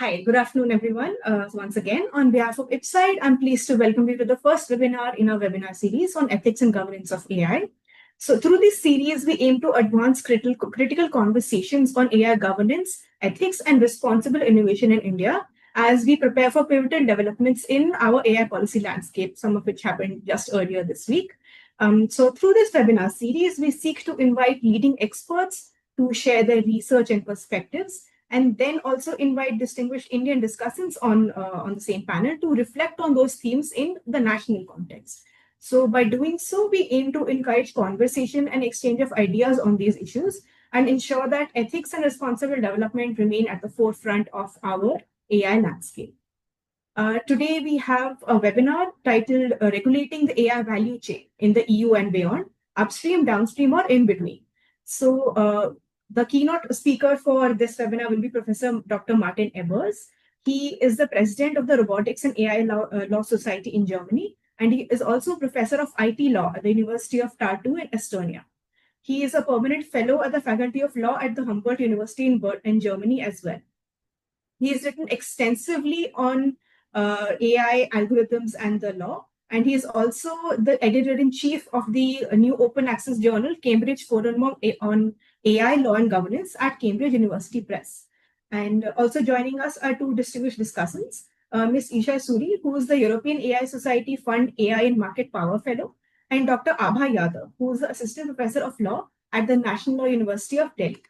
Hi, good afternoon, everyone. Once again, on behalf of IPCIDE, I'm pleased to welcome you to the first webinar in our webinar series on ethics and governance of AI. So through this series, we aim to advance critical conversations on AI governance, ethics, and responsible innovation in India as we prepare for pivotal developments in our AI policy landscape, some of which happened just earlier this week. So through this webinar series, we seek to invite leading experts to share their research and perspectives, and then also invite distinguished Indian discussants on the same panel to reflect on those themes in the national context. So by doing so, we aim to encourage conversation and exchange of ideas on these issues and ensure that ethics and responsible development remain at the forefront of our AI landscape. Today, we have a webinar titled Regulating the AI Value Chain in the EU and Beyond, Upstream, Downstream, or in between. So the keynote speaker for this webinar will be Professor Dr. Martin Ebers. He is the president of the Robotics and AI Law Society in Germany, and he is also professor of IT law at the University of Tartu in Estonia. He is a permanent fellow at the Faculty of Law at the Humboldt University in Germany as well. He has written extensively on AI algorithms and the law, and he is also the editor-in-chief of the new open access journal, Cambridge Forum on AI Law and Governance at Cambridge University Press. And also joining us are two distinguished discussants, Ms. Isha Suri, who is the European AI Society Fund AI and Market Power Fellow, and Dr. Abha Yadav, who is the Assistant Professor of Law at the National Law University of Delhi.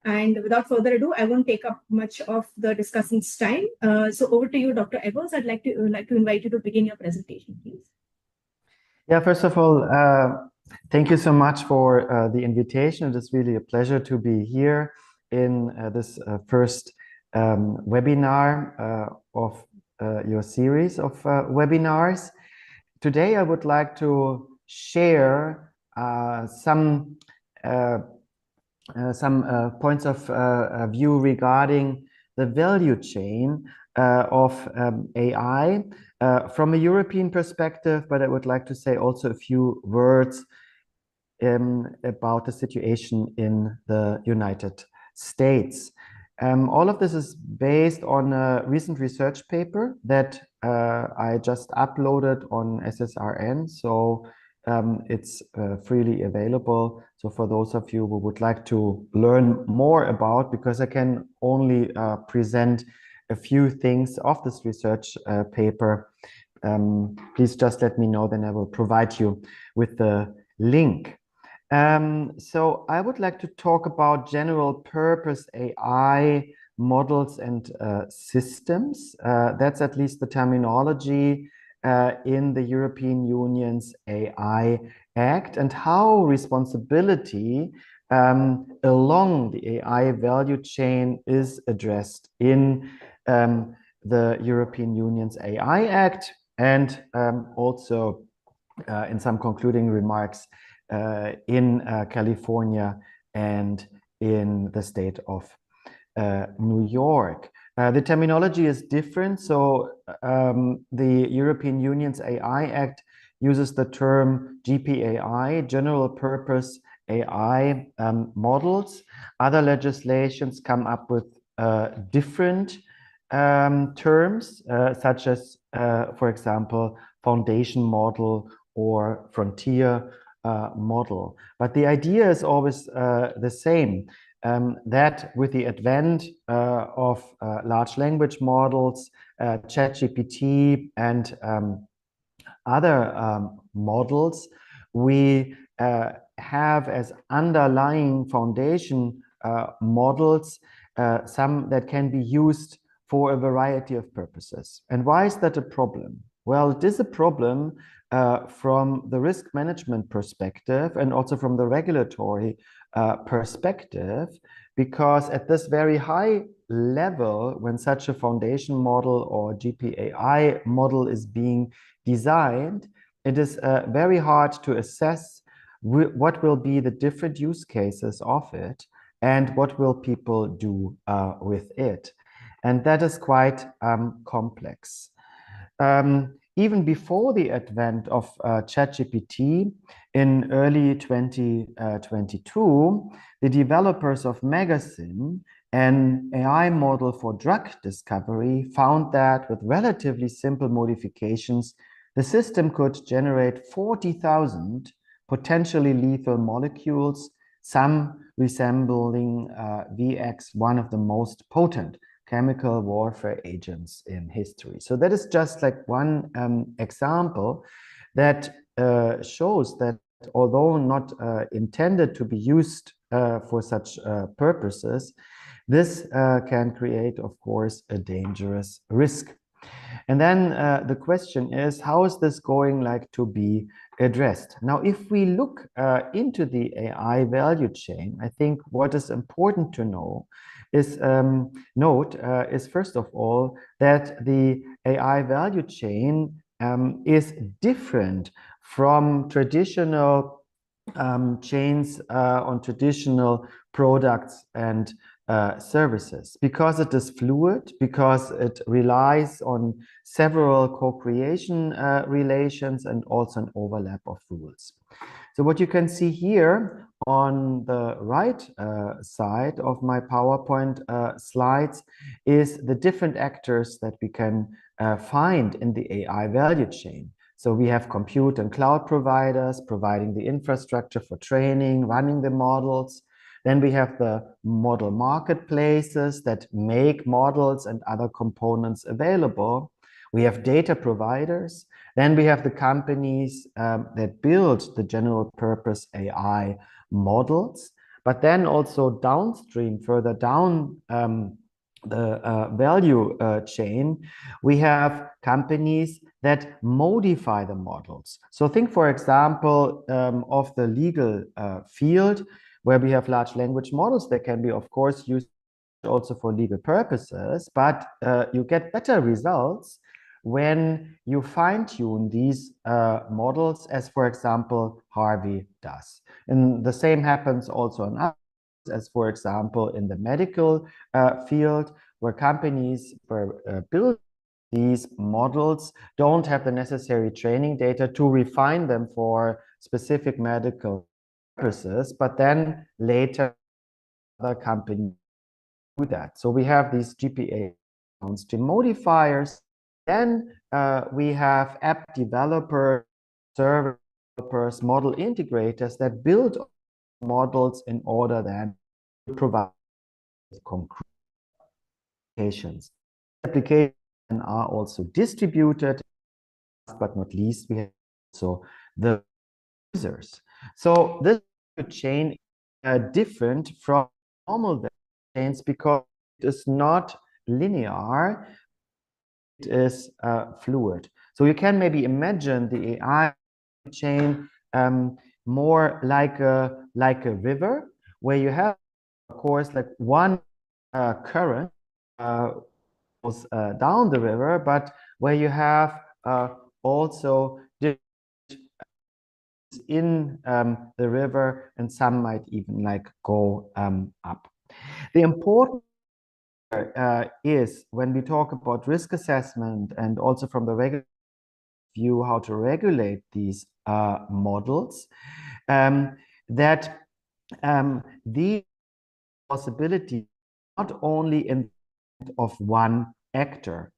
And without further ado, I won't take up much of the discussant's time. So over to you, Dr. Ebers. I'd like to invite you to begin your presentation, please. Yeah, first of all, thank you so much for the invitation. It is really a pleasure to be here in this first webinar of your series of webinars. Today, I would like to share some points of view regarding the value chain of AI from a European perspective, but I would like to say also a few words about the situation in the United States. All of this is based on a recent research paper that I just uploaded on SSRN, so it's freely available. So for those of you who would like to learn more about, because I can only present a few things of this research paper, please just let me know, then I will provide you with the link. So I would like to talk about general purpose AI models and systems. That's at least the terminology in the European Union's AI Act, and how responsibility along the AI value chain is addressed in the European Union's AI Act, and also in some concluding remarks in California and in the state of New York. The terminology is different. So the European Union's AI Act uses the term GPAI, General Purpose AI models. Other legislations come up with different terms, such as, for example, foundation model or frontier model. But the idea is always the same. That with the advent of large language models, ChatGPT, and other models, we have as underlying foundation models some that can be used for a variety of purposes. And why is that a problem? Well, it is a problem from the risk management perspective and also from the regulatory perspective, because at this very high level, when such a foundation model or GPAI model is being designed, it is very hard to assess what will be the different use cases of it and what will people do with it. And that is quite complex. Even before the advent of ChatGPT in early 2022, the developers of Magazine An AI model for drug discovery found that with relatively simple modifications, the system could generate 40,000 potentially lethal molecules, some resembling VX, one of the most potent chemical warfare agents in history. So that is just like one example that shows that although not intended to be used for such purposes, this can create, of course, a dangerous risk. And then the question is, how is this going to be addressed? Now, if we look into the AI value chain, I think what is important to know is is first of all that the AI value chain is different from traditional chains on traditional products and services, because it is fluid, because it relies on several co-creation relations and also an overlap of rules. So what you can see here on the right side of my PowerPoint slides is the different actors that we can find in the AI value chain. So we have compute and cloud providers providing the infrastructure for training, running the models. Then we have the model marketplaces that make models and other components available. We have data providers. Then we have the companies that build the general purpose AI models. But then also downstream, further down the value chain, we have companies that modify the models. So think, for example, of the legal field, where we have large language models that can be, of course, used also for legal purposes, but you get better results when you fine-tune these models, as, for example, Harvey does. And the same happens also in others, as, for example, in the medical field, where companies build these models don't have the necessary training data to refine them for specific medical purposes, but then later other companies do that. So we have these GPA downstream modifiers. Then we have app developers, server developers, model integrators that build models in order then to provide concrete applications. Applications are also distributed. Last but not least, we have also the users. So this chain is different from normal chains because it is not linear, it is fluid. So you can maybe imagine the AI chain more like a river, where you have, of course, like one current goes down the river, but where you have also in the river, and some might even go up. The important is when we talk about risk assessment and also from the regulatory view how to regulate these models, that the possibility not only in of one actor.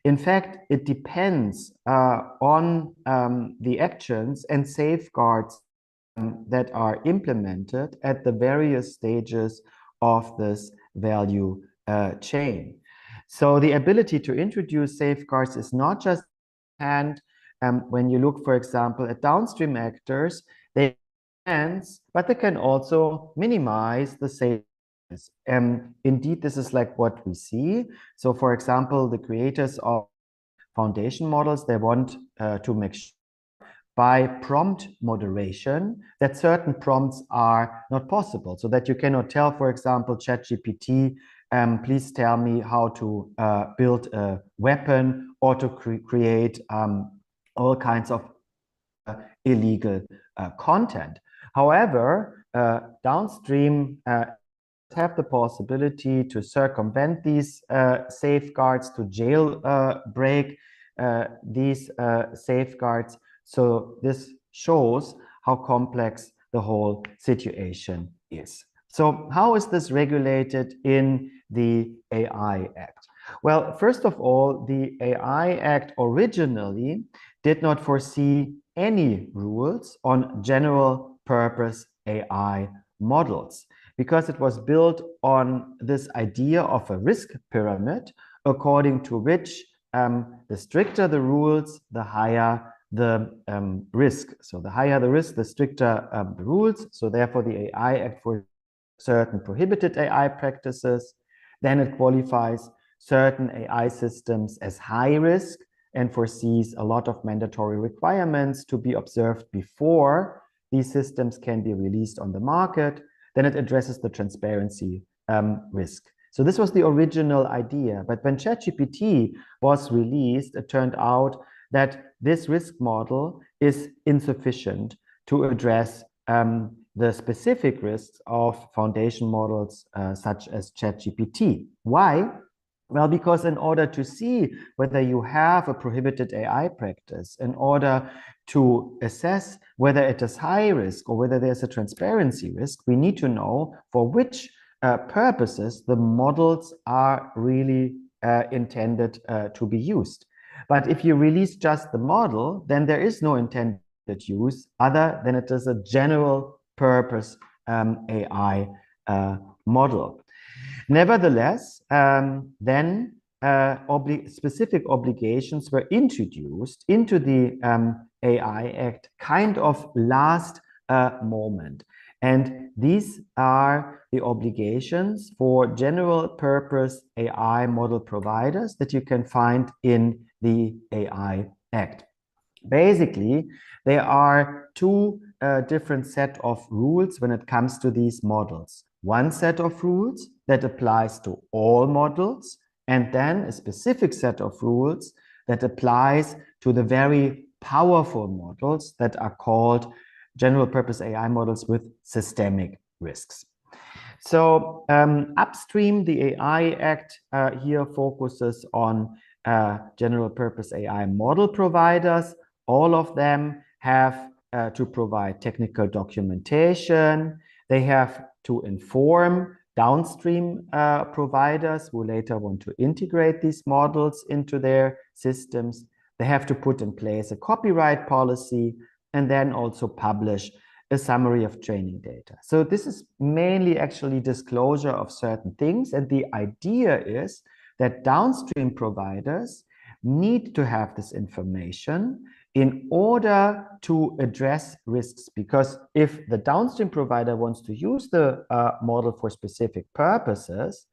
In fact, it depends on the actions and safeguards that are implemented at the various stages of this value chain. So the ability to introduce safeguards is not just hand. When you look, for example, at downstream actors, they but they can also minimize the safeguards. Indeed, this is like what we see. So, for example, the creators of foundation models, they want to make sure by prompt moderation that certain prompts are not possible, so that you cannot tell, for example, ChatGPT, please tell me how to build a weapon or to create all kinds of illegal content. However, downstream have the possibility to circumvent these safeguards, to jailbreak these safeguards. So this shows how complex the whole situation is. So how is this regulated in the AI Act? Well, first of all, the AI Act originally did not foresee any rules on general purpose AI models because it was built on this idea of a risk pyramid, according to which the stricter the rules, the higher the risk. So the higher the risk, the stricter the rules. So therefore, the AI Act for certain prohibited AI practices, then it qualifies certain AI systems as high risk and foresees a lot of mandatory requirements to be observed before these systems can be released on the market. Then it addresses the transparency risk. So this was the original idea. But when ChatGPT was released, it turned out that this risk model is insufficient to address the specific risks of foundation models such as ChatGPT. Why? Well, because in order to see whether you have a prohibited AI practice, in order to assess whether it is high risk or whether there's a transparency risk, we need to know for which purposes the models are really intended to be used. But if you release just the model, then there is no intended use other than it is a general purpose AI model. Nevertheless, then specific obligations were introduced into the AI Act kind of last moment. And these are the obligations for general purpose AI model providers that you can find in the AI Act. Basically, there are two different set of rules when it comes to these models. One set of rules that applies to all models, and then a specific set of rules that applies to the very powerful models that are called general purpose AI models with systemic risks. So Upstream, the AI Act here focuses on general purpose AI model providers. All of them have to provide technical documentation. They have to inform downstream providers who later want to integrate these models into their systems. They have to put in place a copyright policy and then also publish a summary of training data. So this is mainly actually disclosure of certain things. And the idea is that downstream providers need to have this information in order to address risks. Because if the downstream provider wants to use the model for specific purposes,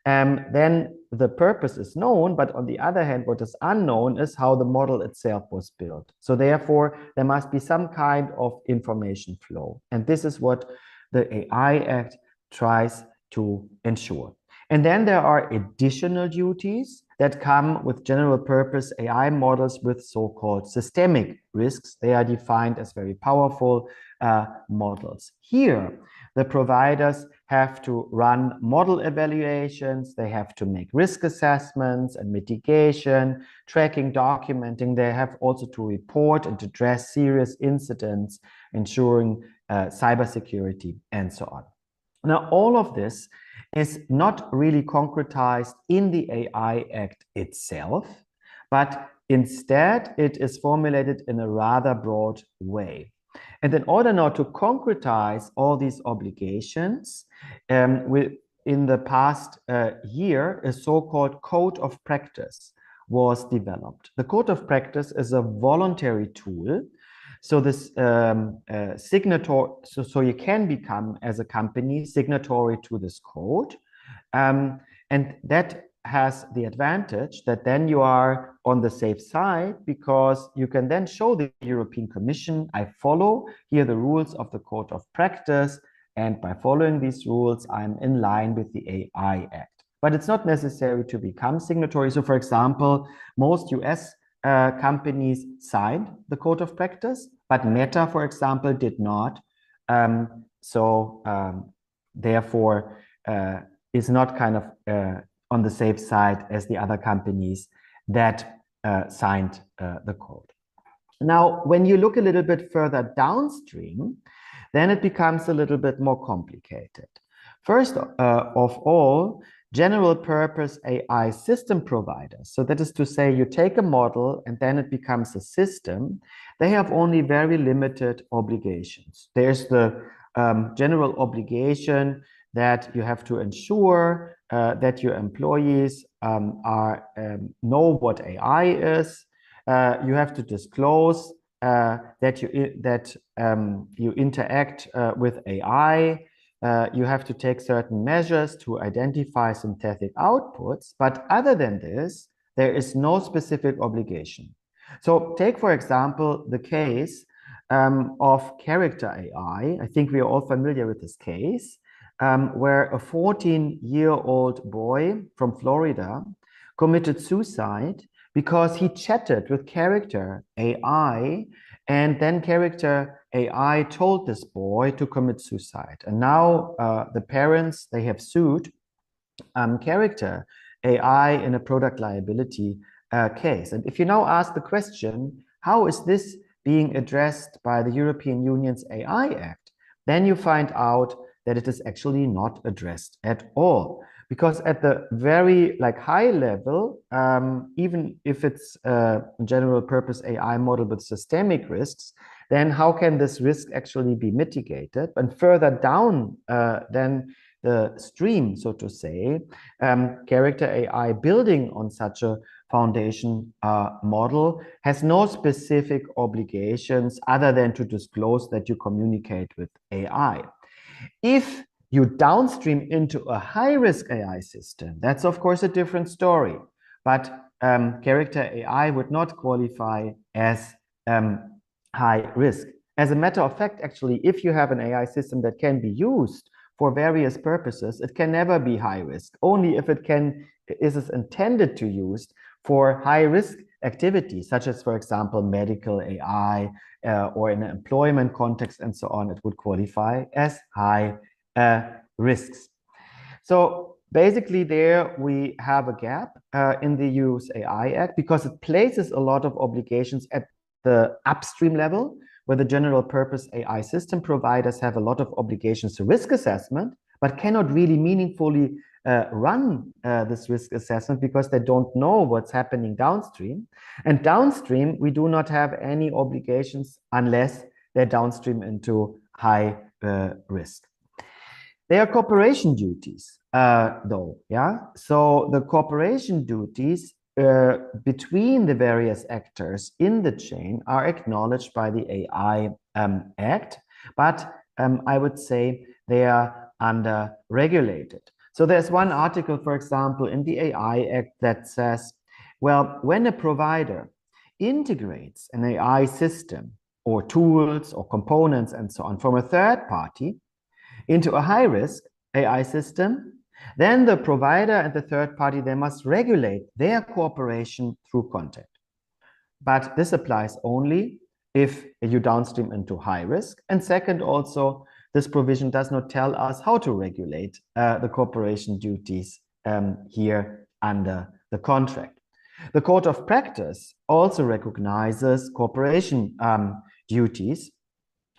then the purpose is known, but on the other hand, what is unknown is how the model itself was built. So therefore, there must be some kind of information flow. And this is what the AI Act tries to ensure. And then there are additional duties that come with general purpose AI models with so-called systemic risks. They are defined as very powerful models. Here, the providers have to run model evaluations, they have to make risk assessments and mitigation, tracking, documenting. They have also to report and address serious incidents, ensuring cybersecurity, and so on. Now, all of this is not really concretized in the AI Act itself, but instead it is formulated in a rather broad way. And in order now to concretize all these obligations, in the past year, a so-called code of practice was developed. The code of practice is a voluntary tool. So this signatory, so you can become as a company signatory to this code. And that has the advantage that then you are on the safe side, because you can then show the European Commission, I follow here the rules of the code of practice, and by following these rules, I'm in line with the AI Act. But it's not necessary to become signatory. So for example, most US companies signed the code of practice, but Meta, for example, did not. Therefore, is not kind of on the safe side as the other companies that signed the code. Now, when you look a little bit further downstream, then it becomes a little bit more complicated. First of all, general purpose AI system providers. So that is to say, you take a model and then it becomes a system. They have only very limited obligations. There's the general obligation that you have to ensure that your employees know what AI is. You have to disclose that you interact with AI. You have to take certain measures to identify synthetic outputs, but other than this, there is no specific obligation. So take, for example, the case of character AI. I think we are all familiar with this case, where a 14-year-old boy from Florida committed suicide because he chatted with character AI, and then character AI told this boy to commit suicide. And now the parents, they have sued character AI in a product liability case. And if you now ask the question, how is this being addressed by the European Union's AI Act, then you find out that it is actually not addressed at all. Because at the very high level, even if it's a general purpose AI model with systemic risks, then how can this risk actually be mitigated? And further down then the stream, so to say, character AI building on such a foundation model has no specific obligations other than to disclose that you communicate with AI. If you downstream into a high-risk AI system, that's of course a different story. But character AI would not qualify as high risk. As a matter of fact, actually, if you have an AI system that can be used for various purposes, it can never be high risk. Only if it is intended to use for high risk activities, such as, for example, medical AI or in an employment context and so on, it would qualify as high risks. So basically there we have a gap in the EU's AI Act because it places a lot of obligations at the upstream level, where the general purpose AI system providers have a lot of obligations to risk assessment, but cannot really meaningfully run this risk assessment because they don't know what's happening downstream. And downstream, we do not have any obligations unless they're downstream into high risk. There are cooperation duties, though, yeah? So the cooperation duties between the various actors in the chain are acknowledged by the AI Act, but I would say they are under-regulated. So there's one article, for example, in the AI Act that says, well, when a provider integrates an AI system or tools or components and so on from a third party into a high-risk AI system, then the provider and the third party, they must regulate their cooperation through contact. But this applies only if you downstream into high risk. And second, also, this provision does not tell us how to regulate the cooperation duties here under the contract. The Code of Practice also recognizes cooperation duties.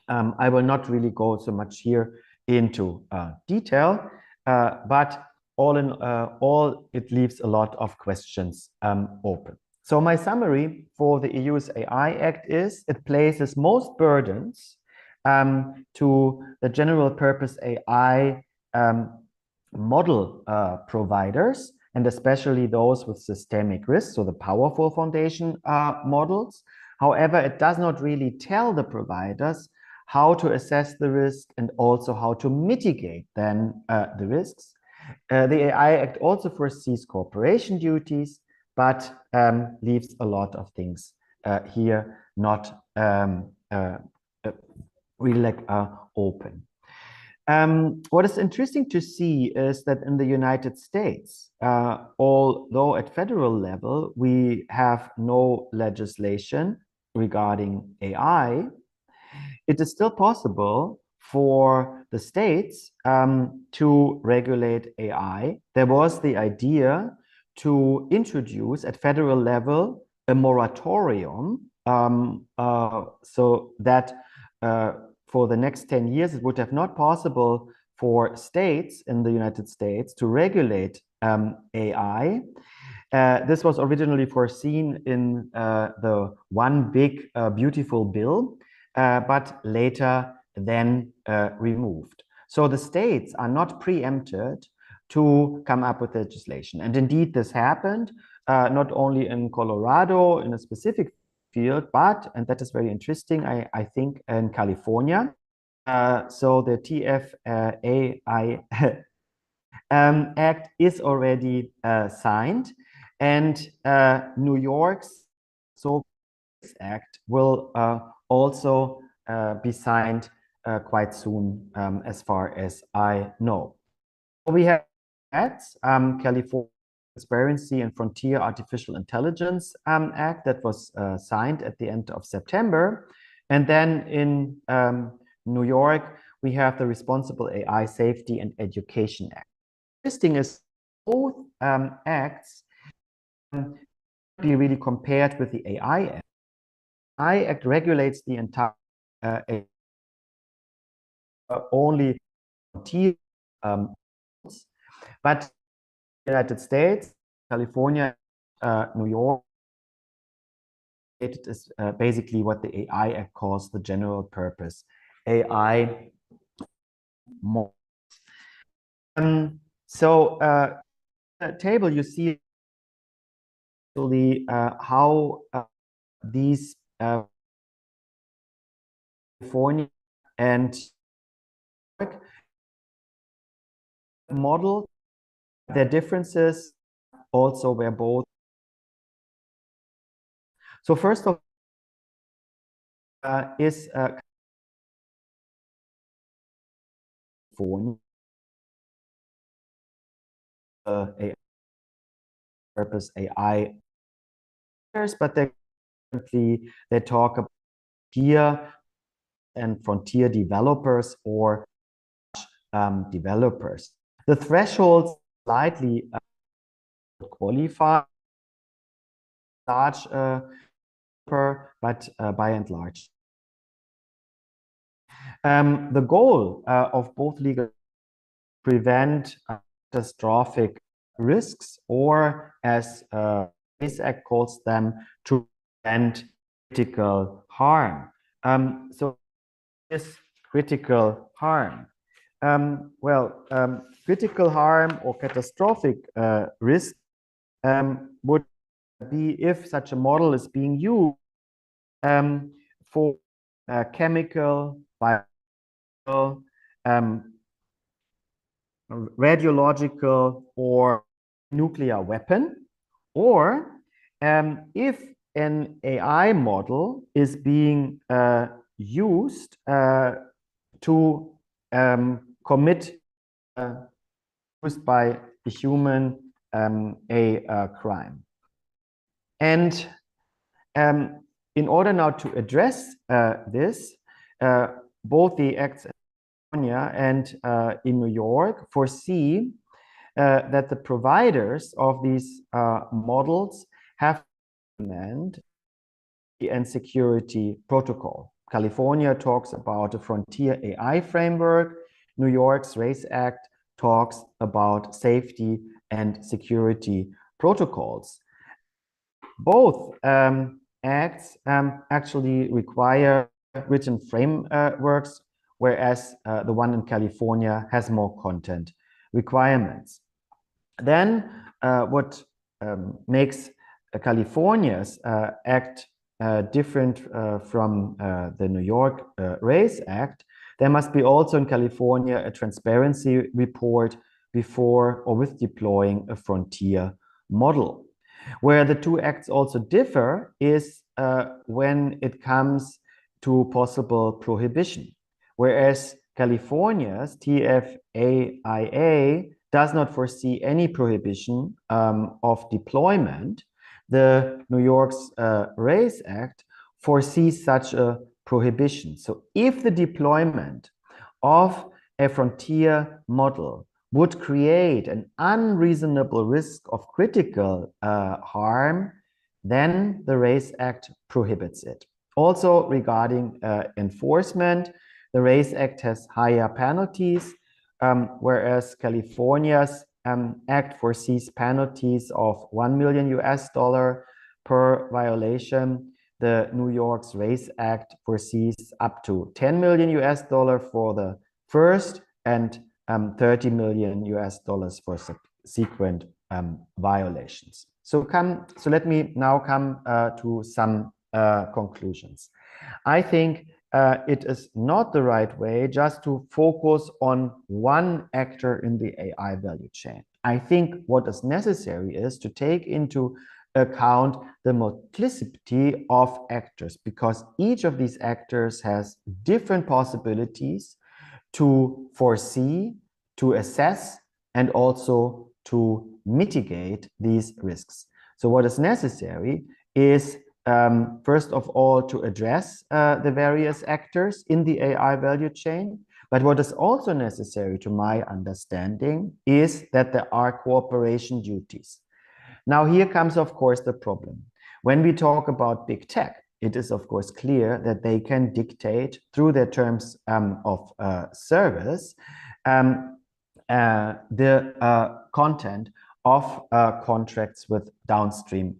I will not really go so much here into detail, but all in all, it leaves a lot of questions open. So my summary for the EU's AI Act is it places most burdens to the general purpose AI model providers, and especially those with systemic risk, so the powerful foundation models. However, it does not really tell the providers how to assess the risk and also how to mitigate then the risks. The AI Act also foresees cooperation duties, but leaves a lot of things here not really open. What is interesting to see is that in the United States, although at federal level we have no legislation regarding AI, it is still possible for the states to regulate AI. There was the idea to introduce at federal level a moratorium so that for the next 10 years, it would have not possible for states in the United States to regulate AI. This was originally foreseen in the One Big Beautiful Bill, but later then removed. So the states are not preempted to come up with legislation. And indeed, this happened not only in Colorado in a specific field, but, and that is very interesting, I think, in California. So the TFAI Act is already signed, and New York's Act will also be signed quite soon, as far as I know. We have California Transparency and Frontier Artificial Intelligence Act that was signed at the end of September. And then in New York, we have the Responsible AI Safety and Education Act. Interesting is both acts be really compared with the AI Act. AI Act regulates the entire only frontier, but United States, California, New York, it is basically what the AI Act calls the general purpose AI model. So the table you see actually how these California and model, their differences also were both. So first of all is a purpose AI, but they talk about frontier and frontier developers or developers. The thresholds slightly qualify large but by and large. The goal of both legal prevent catastrophic risks, or as this act calls them, to prevent critical harm. So this critical harm. Critical harm or catastrophic risk would be if such a model is being used for chemical, biological, radiological, or nuclear weapon, or if an AI model is being used to commit used by the human a crime. And in order now to address this, both the acts in California and in New York foresee that the providers of these models have to implement and security protocol. California talks about a frontier AI framework. New York's RACE Act talks about safety and security protocols. Both acts actually require written frameworks, whereas the one in California has more content requirements. Then what makes California's act different from the New York RACE Act, there must be also in California a transparency report before or with deploying a frontier model. Where the two acts also differ is when it comes to possible prohibition. Whereas California's TFAIA does not foresee any prohibition of deployment, the New York's RACE Act foresees such a prohibition. So if the deployment of a frontier model would create an unreasonable risk of critical harm, then the RACE Act prohibits it. Also regarding enforcement, the RACE Act has higher penalties whereas California's act foresees penalties of $1 million per violation. The New York's Race Act foresees up to $10 million for the first and $30 million for subsequent violations. So let me now come to some conclusions. I think it is not the right way just to focus on one actor in the AI value chain. I think what is necessary is to take into account the multiplicity of actors, because each of these actors has different possibilities to foresee, to assess, and also to mitigate these risks. So what is necessary is first of all, to address the various actors in the AI value chain. But what is also necessary, to my understanding, is that there are cooperation duties. Now, here comes, of course, the problem. When we talk about big tech, it is, of course, clear that they can dictate through their terms of service the content of contracts with downstream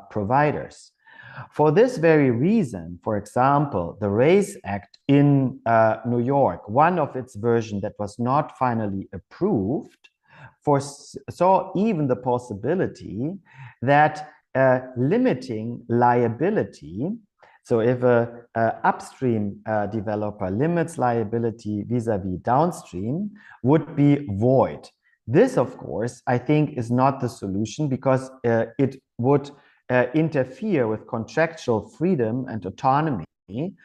providers. For this very reason, for example, the Race Act in New York, one of its versions that was not finally approved, foresaw even the possibility that limiting liability, so if a upstream developer limits liability vis-a-vis downstream, would be void. This, of course, I think is not the solution, because it would interfere with contractual freedom and autonomy in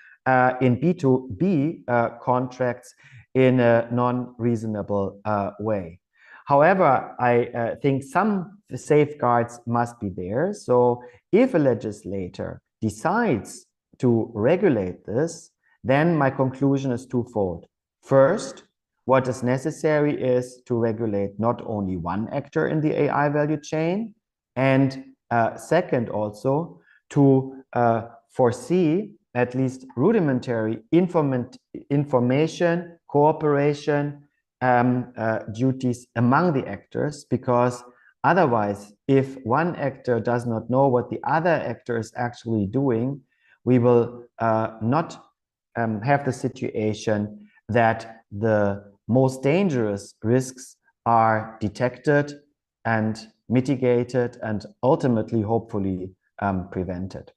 B2B contracts in a non-reasonable way. However, I think some safeguards must be there. So if a legislator decides to regulate this, then my conclusion is twofold. First, what is necessary is to regulate not only one actor in the AI value chain, and second, also to foresee at least rudimentary information, cooperation duties among the actors, because otherwise, if one actor does not know what the other actor is actually doing, we will not have the situation that the most dangerous risks are detected and mitigated and ultimately, hopefully, prevented.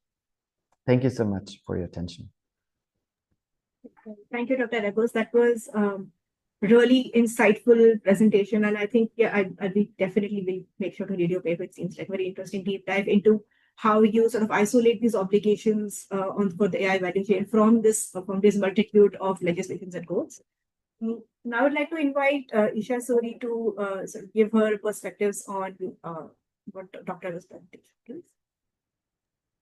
Thank you so much for your attention. Thank you, Dr. Ebers. That was really insightful presentation, and I think I definitely will make sure to read your paper. It seems like very interesting deep dive into how you sort of isolate these obligations for the AI value chain from this multitude of legislations and codes. Now I'd like to invite Isha Suri to sort of give her perspectives on what Dr. Ebers presented, please.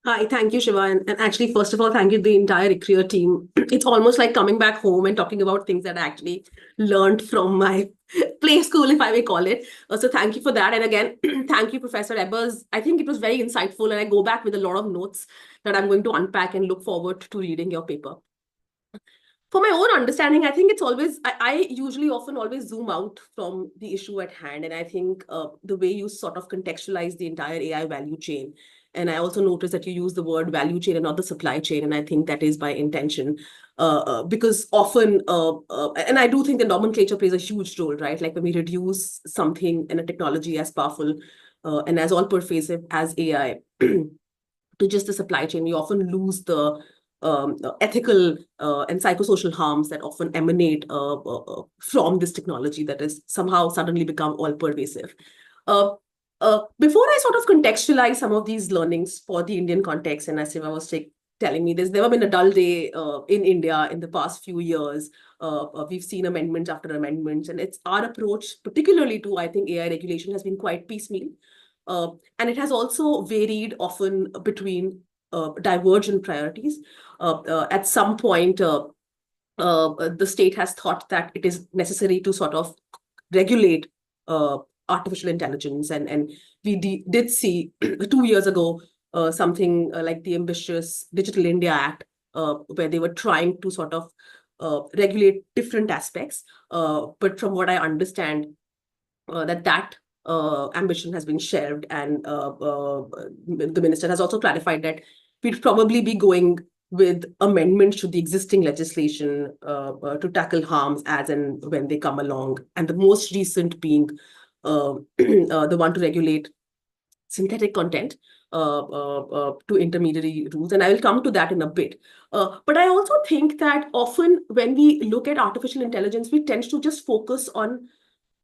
Hi, thank you, Shiva. And actually, first of all, thank you, the entire ICRIER team. It's almost like coming back home and talking about things that I actually learned from my play school, if I may call it. So thank you for that. And again, thank you, Professor Ebers. I think it was very insightful, and I go back with a lot of notes that I'm going to unpack and look forward to reading your paper. For my own understanding, I think it's always, I usually often always zoom out from the issue at hand. And I think the way you sort of contextualize the entire AI value chain, and I also noticed that you use the word value chain and not the supply chain. And I think that is by intention, because often, and I do think the nomenclature plays a huge role, right? Like when we reduce something in a technology as powerful and as all pervasive as AI to just the supply chain, we often lose the ethical and psychosocial harms that often emanate from this technology that has somehow suddenly become all pervasive. Before I sort of contextualize some of these learnings for the Indian context, and as Shiva was telling me, there's never been a dull day in India in the past few years. We've seen amendments after amendments, and it's our approach, particularly to, I think, AI regulation has been quite piecemeal. And it has also varied often between divergent priorities. At some point, the state has thought that it is necessary to sort of regulate artificial intelligence. And we did see 2 years ago something like the ambitious Digital India Act, where they were trying to sort of regulate different aspects. But from what I understand, that ambition has been shelved, and the minister has also clarified that we'd probably be going with amendments to the existing legislation to tackle harms as and when they come along, and the most recent being the one to regulate synthetic content to intermediary rules, and I will come to that in a bit. But I also think that often when we look at artificial intelligence, we tend to just focus on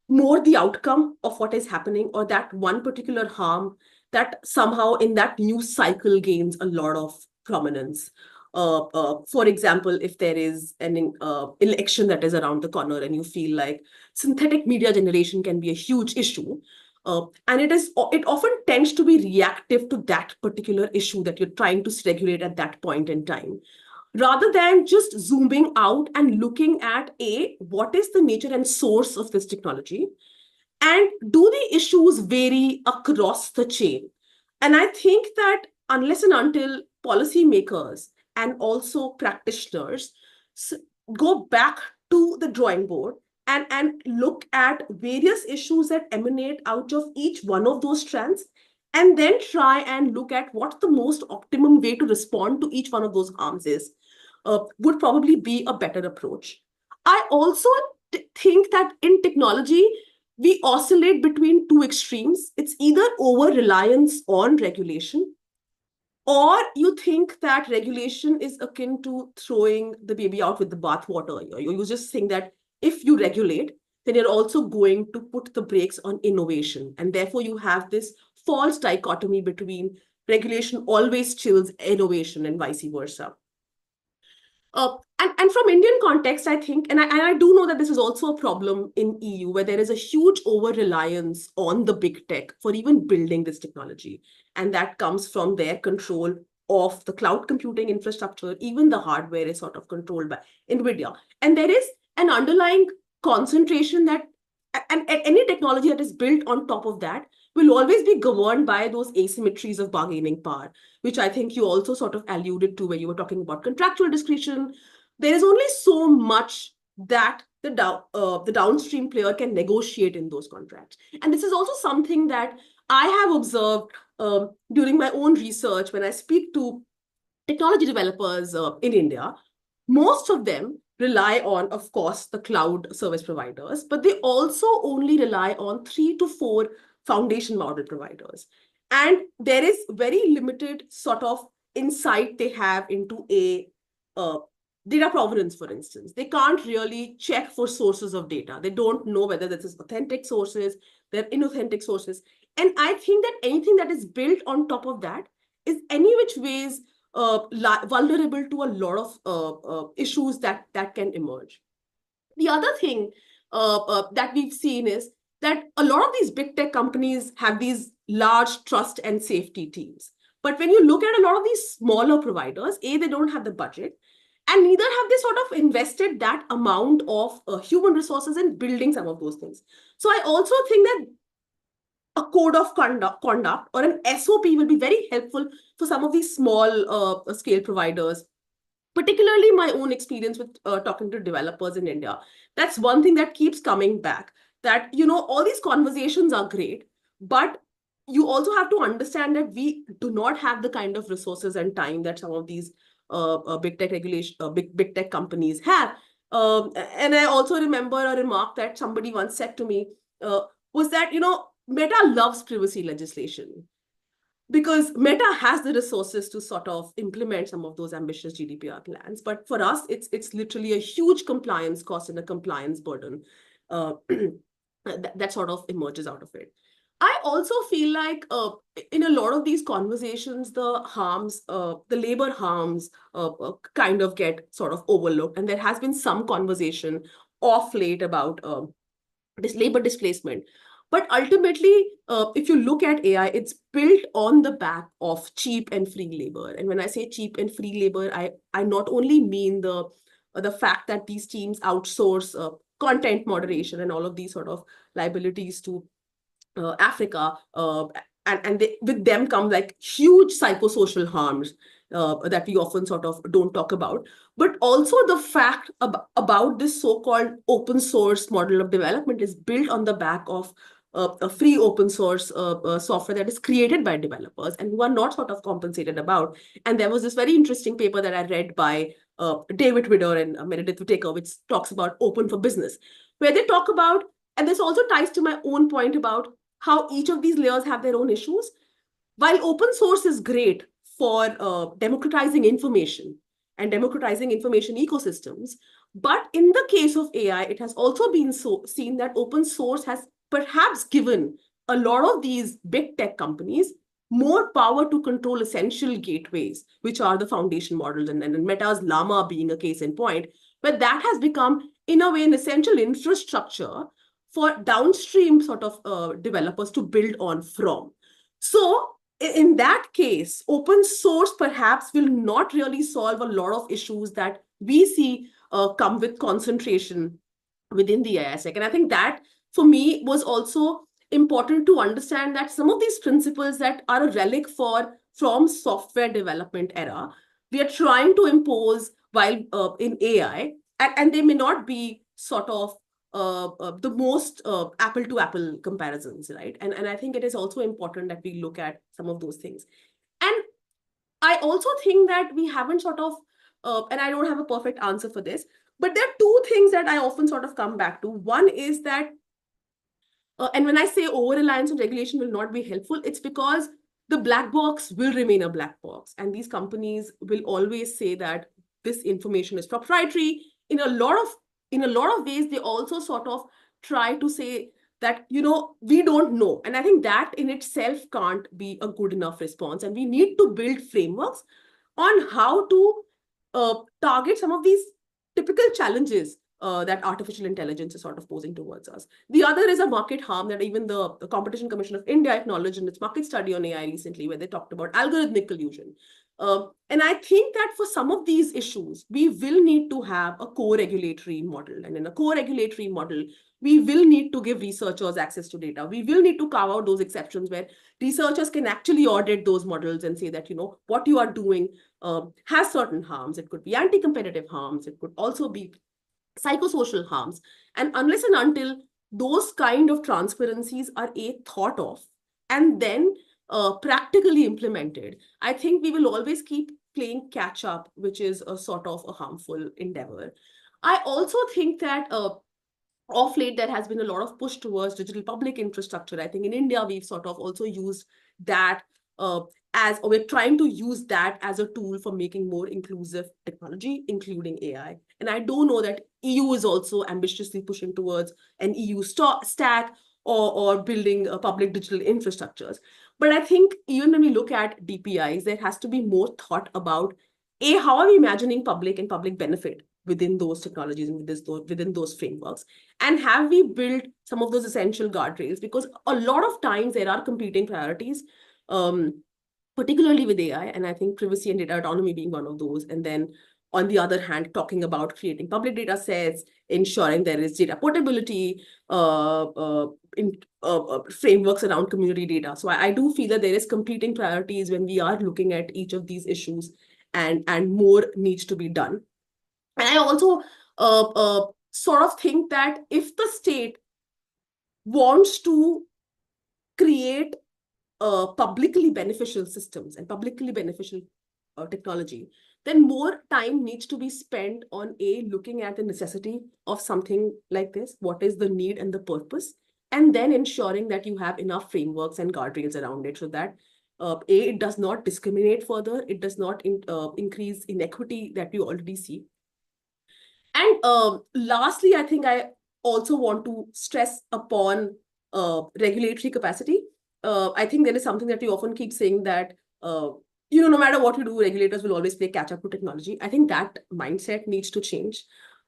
more the outcome of what is happening, or that one particular harm that somehow in that news cycle gains a lot of prominence. For example, if there is an election that is around the corner and you feel like synthetic media generation can be a huge issue, and it often tends to be reactive to that particular issue that you're trying to regulate at that point in time, rather than just zooming out and looking at what is the nature and source of this technology, and do the issues vary across the chain. And I think that unless and until policymakers and also practitioners go back to the drawing board and look at various issues that emanate out of each one of those strands, and then try and look at what the most optimum way to respond to each one of those harms is, would probably be a better approach. I also think that in technology, we oscillate between two extremes. It's either over-reliance on regulation, or you think that regulation is akin to throwing the baby out with the bathwater. You just think that if you regulate, then you're also going to put the brakes on innovation. And therefore, you have this false dichotomy between regulation always chills innovation and vice versa. And from Indian context, I think, and I do know that this is also a problem in EU, where there is a huge over-reliance on the big tech for even building this technology. And that comes from their control of the cloud computing infrastructure. Even the hardware is sort of controlled by NVIDIA. And there is an underlying concentration that, and any technology that is built on top of that will always be governed by those asymmetries of bargaining power, which I think you also sort of alluded to when you were talking about contractual discretion. There is only so much that the downstream player can negotiate in those contracts. And this is also something that I have observed during my own research when I speak to technology developers in India. Most of them rely on, of course, the cloud service providers, but they also only rely on 3 to 4 foundation model providers. And there is very limited sort of insight they have into a data provenance, for instance. They can't really check for sources of data. They don't know whether this is authentic sources, they're inauthentic sources. And I think that anything that is built on top of that is any which ways vulnerable to a lot of issues that can emerge. The other thing that we've seen is that a lot of these big tech companies have these large trust and safety teams. But when you look at a lot of these smaller providers, they don't have the budget, and neither have they sort of invested that amount of human resources in building some of those things. So I also think that a code of conduct or an SOP will be very helpful for some of these small scale providers, particularly my own experience with talking to developers in India. That's one thing that keeps coming back, that, all these conversations are great, but you also have to understand that we do not have the kind of resources and time that some of these big tech companies have. And I also remember a remark that somebody once said to me was that, Meta loves privacy legislation because Meta has the resources to sort of implement some of those ambitious GDPR plans. But for us, it's literally a huge compliance cost and a compliance burden that sort of emerges out of it. I also feel like in a lot of these conversations, the harms, the labor harms kind of get sort of overlooked. And there has been some conversation of late about this labor displacement. But ultimately, if you look at AI, it's built on the back of cheap and free labor. And when I say cheap and free labor, I not only mean the fact that these teams outsource content moderation and all of these sort of liabilities to Africa, and with them come like huge psychosocial harms that we often sort of don't talk about, but also the fact about this so-called open source model of development is built on the back of a free open source software that is created by developers and who are not sort of compensated about. And there was this very interesting paper that I read by David Widder and Meredith Whitaker, which talks about open for business, where they talk about, and this also ties to my own point about how each of these layers have their own issues. While open source is great for democratizing information and democratizing information ecosystems, but in the case of AI, it has also been seen that open source has perhaps given a lot of these big tech companies more power to control essential gateways, which are the foundation models, and Meta's Llama being a case in point, but that has become, in a way, an essential infrastructure for downstream sort of developers to build on from. So in that case, open source perhaps will not really solve a lot of issues that we see come with concentration within the AI sec. And I think that, for me, was also important to understand that some of these principles that are a relic from software development era, we are trying to impose while in AI, and they may not be sort of the most apple-to-apple comparisons, right? And I think it is also important that we look at some of those things. And I also think that we haven't sort of, and I don't have a perfect answer for this, but there are two things that I often sort of come back to. One is that, and when I say over-reliance on regulation will not be helpful, it's because the black box will remain a black box. And these companies will always say that this information is proprietary. In a lot of ways, they also sort of try to say that, we don't know. And I think that in itself can't be a good enough response. And we need to build frameworks on how to target some of these typical challenges that artificial intelligence is sort of posing towards us. The other is a market harm that even the Competition Commission of India acknowledged in its market study on AI recently, where they talked about algorithmic collusion. And I think that for some of these issues, we will need to have a co-regulatory model. And in a co-regulatory model, we will need to give researchers access to data. We will need to carve out those exceptions where researchers can actually audit those models and say that, what you are doing has certain harms. It could be anti-competitive harms. It could also be psychosocial harms. And unless and until those kind of transparencies are thought of and then practically implemented, I think we will always keep playing catch up, which is a sort of a harmful endeavor. I also think that of late, there has been a lot of push towards digital public infrastructure. I think in India, we've sort of also used that we're trying to use that as a tool for making more inclusive technology, including AI. And I do know that EU is also ambitiously pushing towards an EU stack or building public digital infrastructures. But I think even when we look at DPIs, there has to be more thought about, how are we imagining public and public benefit within those technologies and within those frameworks? And have we built some of those essential guardrails? Because a lot of times there are competing priorities, particularly with AI, and I think privacy and data autonomy being one of those. And then on the other hand, talking about creating public data sets, ensuring there is data portability, frameworks around community data. So I do feel that there is competing priorities when we are looking at each of these issues, and more needs to be done. And I also sort of think that if the state wants to create publicly beneficial systems and publicly beneficial technology, then more time needs to be spent on looking at the necessity of something like this. What is the need and the purpose? And then ensuring that you have enough frameworks and guardrails around it so that it does not discriminate further. It does not increase inequity that we already see. And lastly, I think I also want to stress upon regulatory capacity. I think there is something that we often keep saying that, no matter what we do, regulators will always play catch up to technology. I think that mindset needs to change.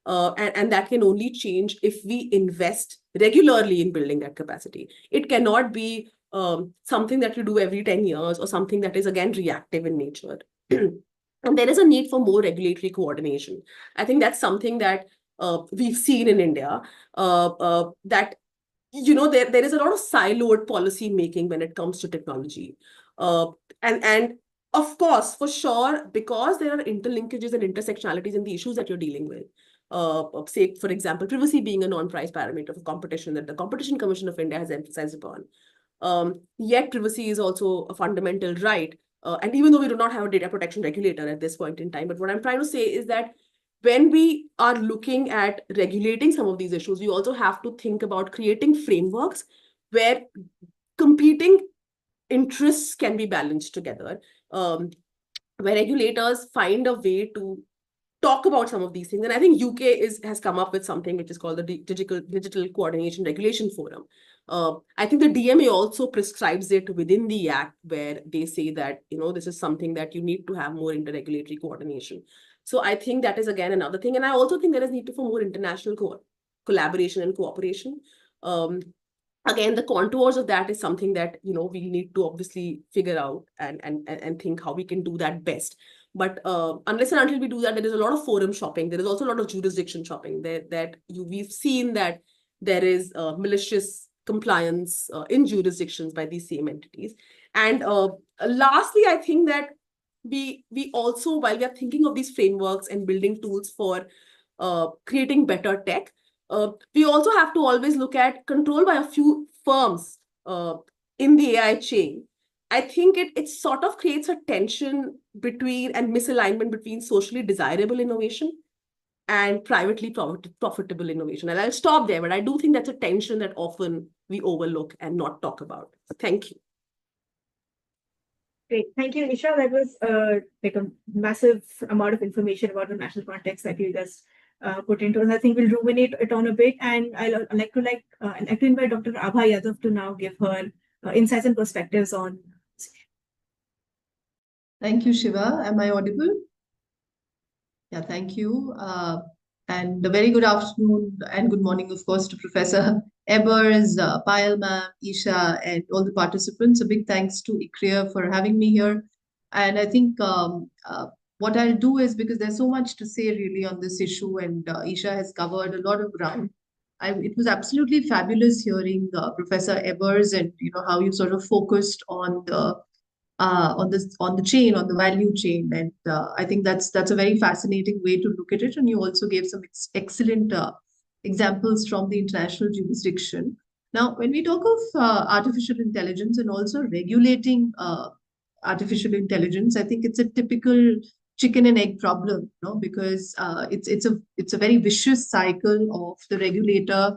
And that can only change if we invest regularly in building that capacity. It cannot be something that you do every 10 years or something that is, again, reactive in nature. And there is a need for more regulatory coordination. I think that's something that we've seen in India, that there is a lot of siloed policy making when it comes to technology. And Of course, for sure, because there are interlinkages and intersectionalities in the issues that you're dealing with. Say, for example, privacy being a non-price parameter for competition that the Competition Commission of India has emphasized upon. Yet privacy is also a fundamental right. And even though we do not have a data protection regulator at this point in time, but what I'm trying to say is that when we are looking at regulating some of these issues, we also have to think about creating frameworks where competing interests can be balanced together, where regulators find a way to talk about some of these things. And I think UK has come up with something which is called the Digital Coordination Regulation Forum. I think the DMA also prescribes it within the act, where they say that, this is something that you need to have more inter-regulatory coordination. So I think that is again another thing. And I also think there is need for more international collaboration and cooperation. Again, the contours of that is something that, we need to obviously figure out and think how we can do that best. But unless and until we do that, there is a lot of forum shopping. There is also a lot of jurisdiction shopping we've seen that there is malicious compliance in jurisdictions by these same entities. And lastly, I think that we also, while we are thinking of these frameworks and building tools for creating better tech, we also have to always look at control by a few firms in the AI chain. I think it sort of creates a tension between and misalignment between socially desirable innovation and privately profitable innovation. And I'll stop there, but I do think that's a tension that often we overlook and not talk about. Thank you. Great. Thank you, Isha. That was like a massive amount of information about the national context that you just put into us. I think we'll ruminate it on a bit, and I'd like to invite Dr. Abha Yadav to now give her insights and perspectives on. Thank you, Shiva. Am I audible? Yeah, thank you. And a very good afternoon and good morning, of course, to Professor Ebers, Payal ma'am, Isha, and all the participants. A big thanks to ICRIER for having me here. And I think what I'll do is, because there's so much to say really on this issue, and Isha has covered a lot of ground. It was absolutely fabulous hearing Professor Ebers and how you sort of focused on the chain, on the value chain, and I think that's a very fascinating way to look at it. And you also gave some excellent examples from the international jurisdiction. Now, when we talk of artificial intelligence and also regulating artificial intelligence, I think it's a typical chicken and egg problem, because it's a very vicious cycle of the regulator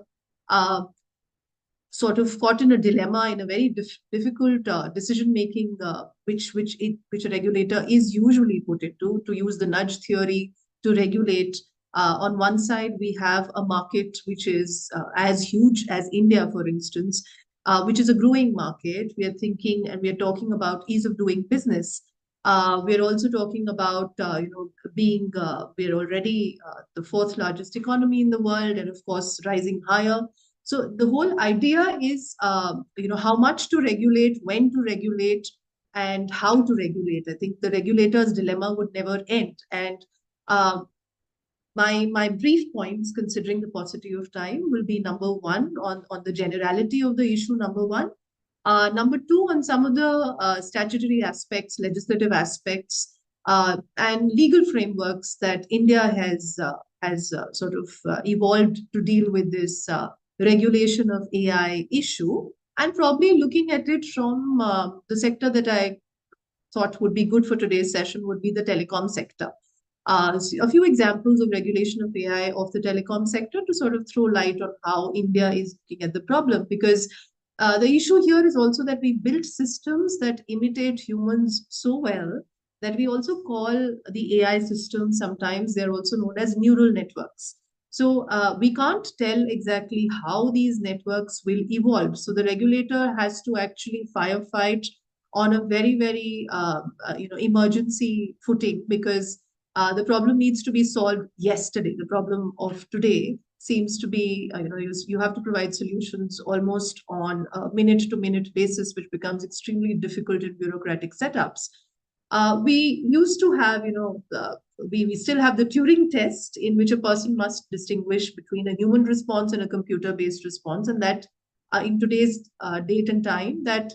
sort of caught in a dilemma, in a very difficult decision making, which a regulator is usually put into, to use the nudge theory to regulate. On one side, we have a market which is as huge as India, for instance, which is a growing market. We are thinking and we are talking about ease of doing business. We're also talking about, being, we're already the fourth largest economy in the world, and of course, rising higher. So the whole idea is, how much to regulate, when to regulate, and how to regulate. I think the regulator's dilemma would never end. And my brief points, considering the paucity of time, will be number one on the generality of the issue, number one. Number two, on some of the statutory aspects, legislative aspects, and legal frameworks that India has sort of evolved to deal with this regulation of AI issue, and probably looking at it from the sector that I thought would be good for today's session would be the telecom sector. A few examples of regulation of AI of the telecom sector to sort of throw light on how India is looking at the problem, because the issue here is also that we build systems that imitate humans so well that we also call the AI systems, sometimes they're also known as neural networks. So we can't tell exactly how these networks will evolve. So the regulator has to actually firefight on a very, very emergency footing, because the problem needs to be solved yesterday. The problem of today seems to be, you have to provide solutions almost on a minute-to-minute basis, which becomes extremely difficult in bureaucratic setups. We used to have, we still have the Turing test, in which a person must distinguish between a human response and a computer-based response, and that in today's date and time, that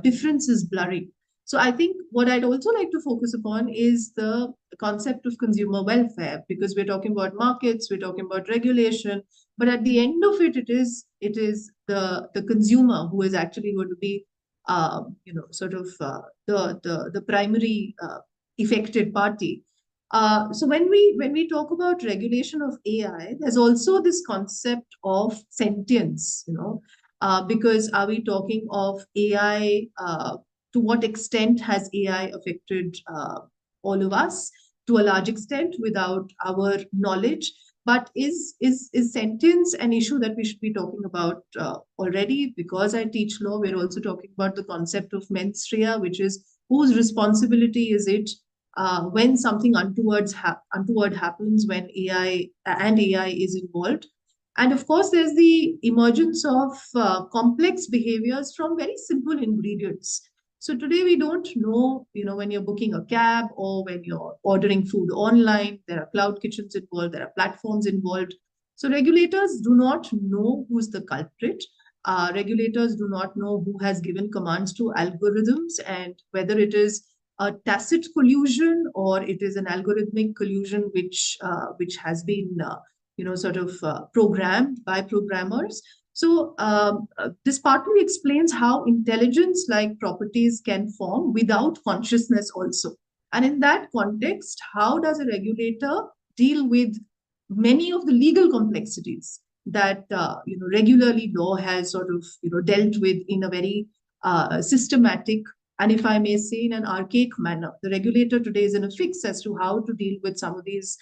difference is blurry. So I think what I'd also like to focus upon is the concept of consumer welfare, because we're talking about markets, we're talking about regulation, but at the end of it, it is the consumer who is actually going to be the primary affected party. So when we talk about regulation of AI, there's also this concept of sentience, because are we talking of AI? To what extent has AI affected all of us? To a large extent, without our knowledge. But is sentience an issue that we should be talking about already? Because I teach law, we're also talking about the concept of mens rea, which is whose responsibility is it when something untoward happens, when AI is involved. And of course, there's the emergence of complex behaviors from very simple ingredients. So today we don't know, when you're booking a cab or when you're ordering food online, there are cloud kitchens involved, there are platforms involved. So regulators do not know who's the culprit. Regulators do not know who has given commands to algorithms and whether it is a tacit collusion or it is an algorithmic collusion which has been programmed by programmers. So this partly explains how intelligence-like properties can form without consciousness also. And in that context, how does a regulator deal with many of the legal complexities that regularly law has sort of dealt with in a very systematic, and if I may say, in an archaic manner? The regulator today is in a fix as to how to deal with some of these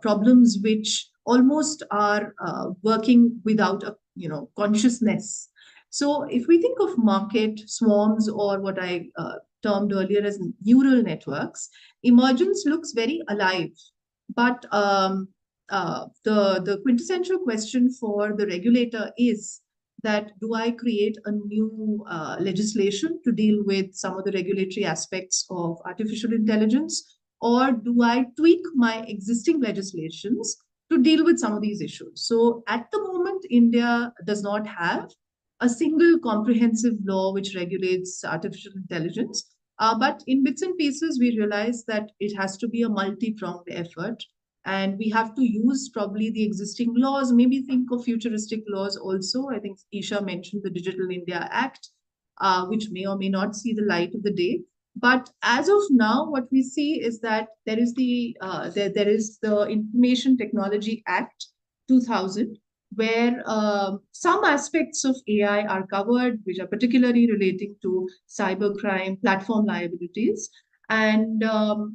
problems which almost are working without a consciousness. So if we think of market swarms, or what I termed earlier as neural networks, emergence looks very alive. But the quintessential question for the regulator is that, do I create a new legislation to deal with some of the regulatory aspects of artificial intelligence, or do I tweak my existing legislations to deal with some of these issues? So at the moment, India does not have a single comprehensive law which regulates artificial intelligence. But in bits and pieces, we realize that it has to be a multi-pronged effort. And we have to use probably the existing laws, maybe think of futuristic laws also. I think Isha mentioned the Digital India Act, which may or may not see the light of the day. But as of now, what we see is that there is the Information Technology Act 2000, where some aspects of AI are covered, which are particularly relating to cybercrime, platform liabilities. And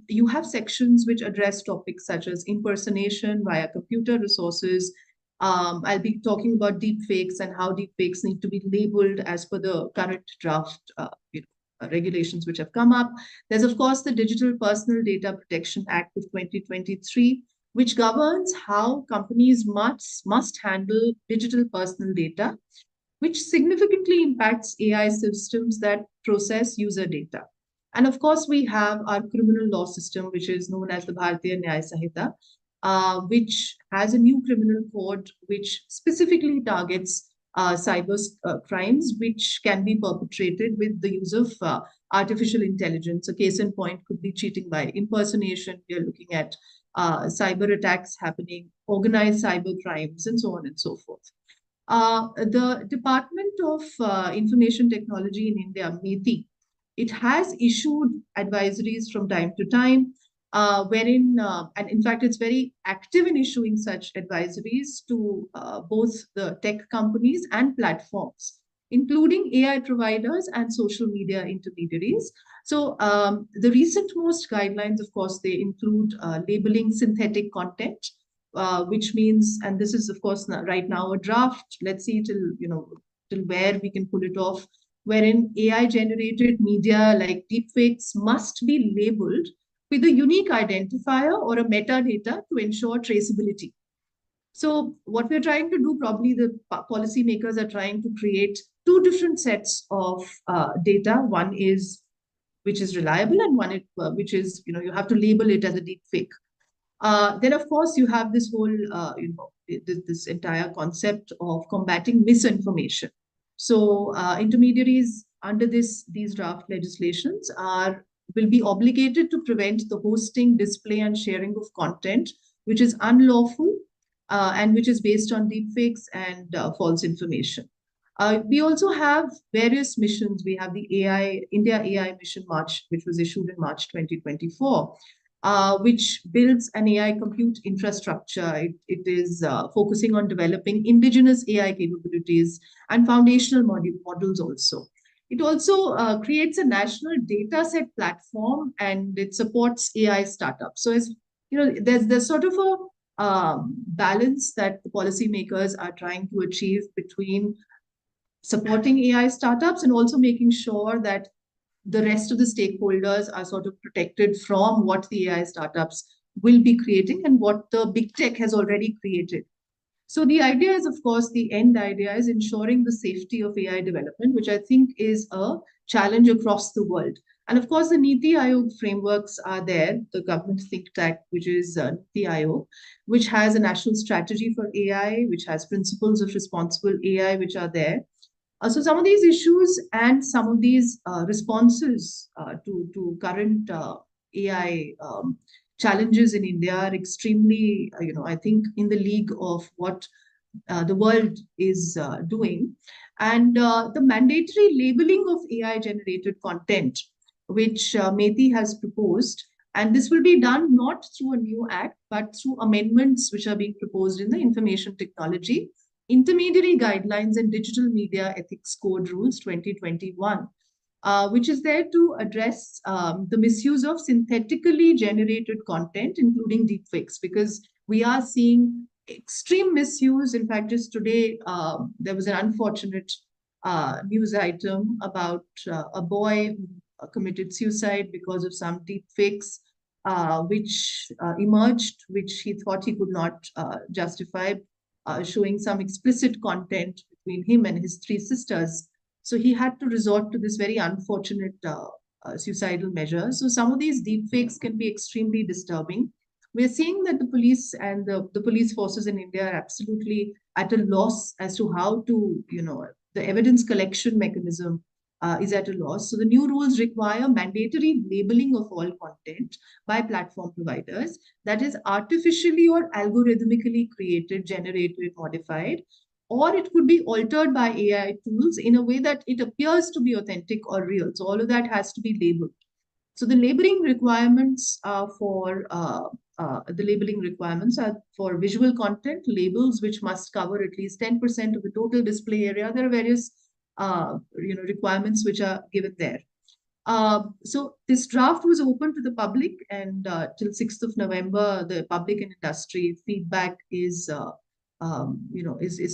you have sections which address topics such as impersonation via computer resources. I'll be talking about deepfakes and how deepfakes need to be labeled as per the current draft regulations which have come up. There's, of course, the Digital Personal Data Protection Act of 2023, which governs how companies must handle digital personal data, which significantly impacts AI systems that process user data. And of course, we have our criminal law system, which is known as the Bharatiya Nyaya Sanhita, which has a new criminal code which specifically targets cyber crimes which can be perpetrated with the use of artificial intelligence. A case in point could be cheating by impersonation. We are looking at cyber attacks happening, organized cyber crimes, and so on and so forth. The Department of Information Technology in India, METI, it has issued advisories from time to time, wherein, and in fact, it's very active in issuing such advisories to both the tech companies and platforms, including AI providers and social media intermediaries. So the recent most guidelines, of course, they include labeling synthetic content, which means, and this is, of course, right now a draft, let's see till where we can pull it off, wherein AI-generated media like deepfakes must be labeled with a unique identifier or a metadata to ensure traceability. So what we're trying to do, probably the policymakers are trying to create two different sets of data. One is which is reliable, and one which is, you have to label it as a deepfake. Then, of course, you have this whole, this entire concept of combating misinformation. So intermediaries under these draft legislations will be obligated to prevent the hosting, display, and sharing of content which is unlawful and which is based on deepfakes and false information. We also have various missions. We have the India AI Mission March, which was issued in March 2024, which builds an AI compute infrastructure. It is focusing on developing indigenous AI capabilities and foundational models also. It also creates a national data set platform, and it supports AI startups. So as you know, there's sort of a balance that the policymakers are trying to achieve between supporting AI startups and also making sure that the rest of the stakeholders are sort of protected from what the AI startups will be creating and what the big tech has already created. So the idea is, of course, the end idea is ensuring the safety of AI development, which I think is a challenge across the world. And of course, the Niti Aayog frameworks are there, the government think tank, which is Niti Aayog, which has a national strategy for AI, which has principles of responsible AI, which are there. So some of these issues and some of these responses to current AI challenges in India are extremely, I think, in the league of what the world is doing. And the mandatory labeling of AI-generated content, which METI has proposed, and this will be done not through a new act, but through amendments which are being proposed in the Information Technology Intermediary Guidelines and Digital Media Ethics Code Rules 2021. Which is there to address the misuse of synthetically generated content, including deepfakes, because we are seeing extreme misuse. In fact, just today, there was an unfortunate news item about a boy who committed suicide because of some deepfakes, which emerged, which he thought he could not justify, showing some explicit content between him and his 3 sisters. So he had to resort to this very unfortunate suicidal measure. So some of these deepfakes can be extremely disturbing. We're seeing that the police and the police forces in India are absolutely at a loss as to how to, the evidence collection mechanism is at a loss. So the new rules require mandatory labeling of all content by platform providers that is artificially or algorithmically created, generated, modified, or it could be altered by AI tools in a way that it appears to be authentic or real. So all of that has to be labeled. So the labeling requirements are for visual content, labels which must cover at least 10% of the total display area. There are various requirements which are given there. So this draft was open to the public, and till 6th of November, the public and industry feedback is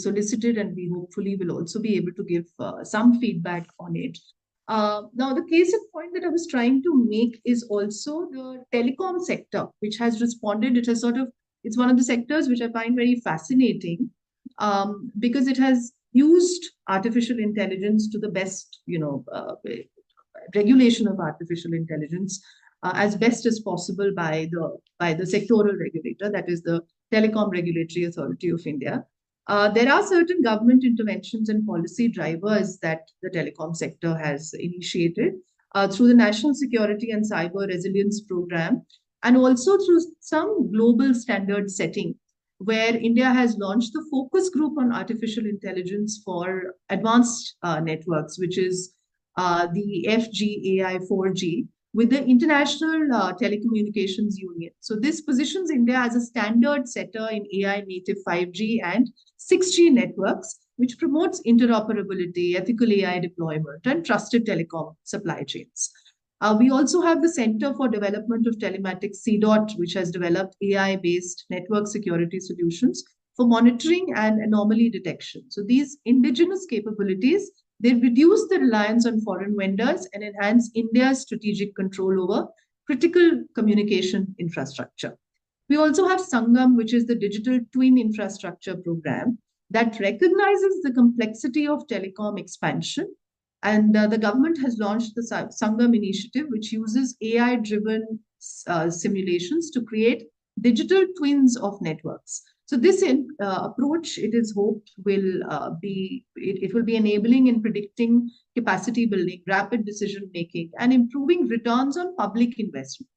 solicited, and we hopefully will also be able to give some feedback on it. Now, the case in point that I was trying to make is also the telecom sector, which has responded. It's one of the sectors which I find very fascinating because it has used artificial intelligence to the best, regulation of artificial intelligence as best as possible by the sectoral regulator, that is the Telecom Regulatory Authority of India. There are certain government interventions and policy drivers that the telecom sector has initiated through the National Security and Cyber Resilience Program, and also through some global standard setting, where India has launched the Focus Group on Artificial Intelligence for Advanced Networks, which is the FGAI4G, with the International Telecommunications Union. So this positions India as a standard setter in AI native 5G and 6G networks, which promotes interoperability, ethical AI deployment, and trusted telecom supply chains. We also have the Center for Development of Telematics, CDOT, which has developed AI-based network security solutions for monitoring and anomaly detection. So these indigenous capabilities, they reduce the reliance on foreign vendors and enhance India's strategic control over critical communication infrastructure. We also have Sangam, which is the digital twin infrastructure program that recognizes the complexity of telecom expansion. And the government has launched the Sangam initiative, which uses AI-driven simulations to create digital twins of networks. So this approach, it is hoped, will it will be enabling in predicting capacity building, rapid decision making, and improving returns on public investment,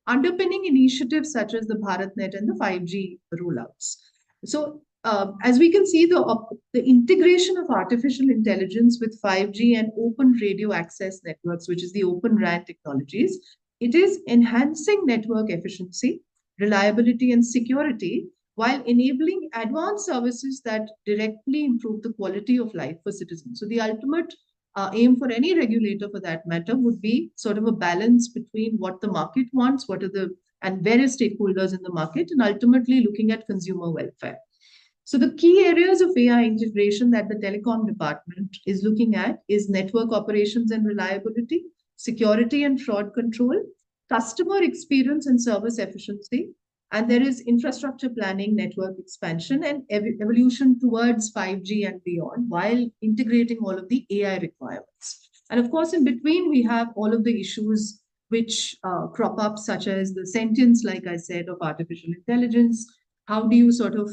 underpinning initiatives such as the BharatNet and the 5G rollouts. So as we can see, the integration of artificial intelligence with 5G and open radio access networks, which is the Open RAN technologies, it is enhancing network efficiency, reliability, and security, while enabling advanced services that directly improve the quality of life for citizens. So the ultimate aim for any regulator, for that matter, would be sort of a balance between what the market wants, and various stakeholders in the market, and ultimately looking at consumer welfare. So the key areas of AI integration that the telecom department is looking at is network operations and reliability, security and fraud control, customer experience and service efficiency, and there is infrastructure planning, network expansion, and evolution towards 5G and beyond, while integrating all of the AI requirements. And of course, in between, we have all of the issues which crop up, such as the sentience, like I said, of artificial intelligence. How do you sort of,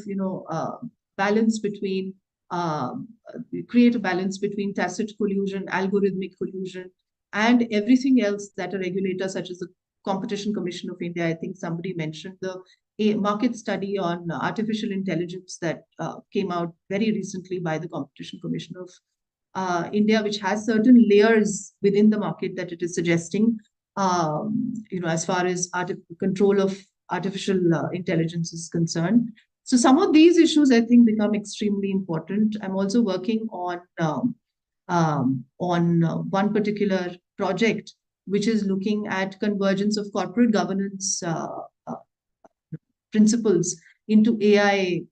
balance between, create a balance between tacit collusion, algorithmic collusion, and everything else that a regulator such as the Competition Commission of India, I think somebody mentioned a market study on artificial intelligence that came out very recently by the Competition Commission of India, which has certain layers within the market that it is suggesting, as far as control of artificial intelligence is concerned. So some of these issues, I think, become extremely important. I'm also working on one particular project, which is looking at convergence of corporate governance principles into AI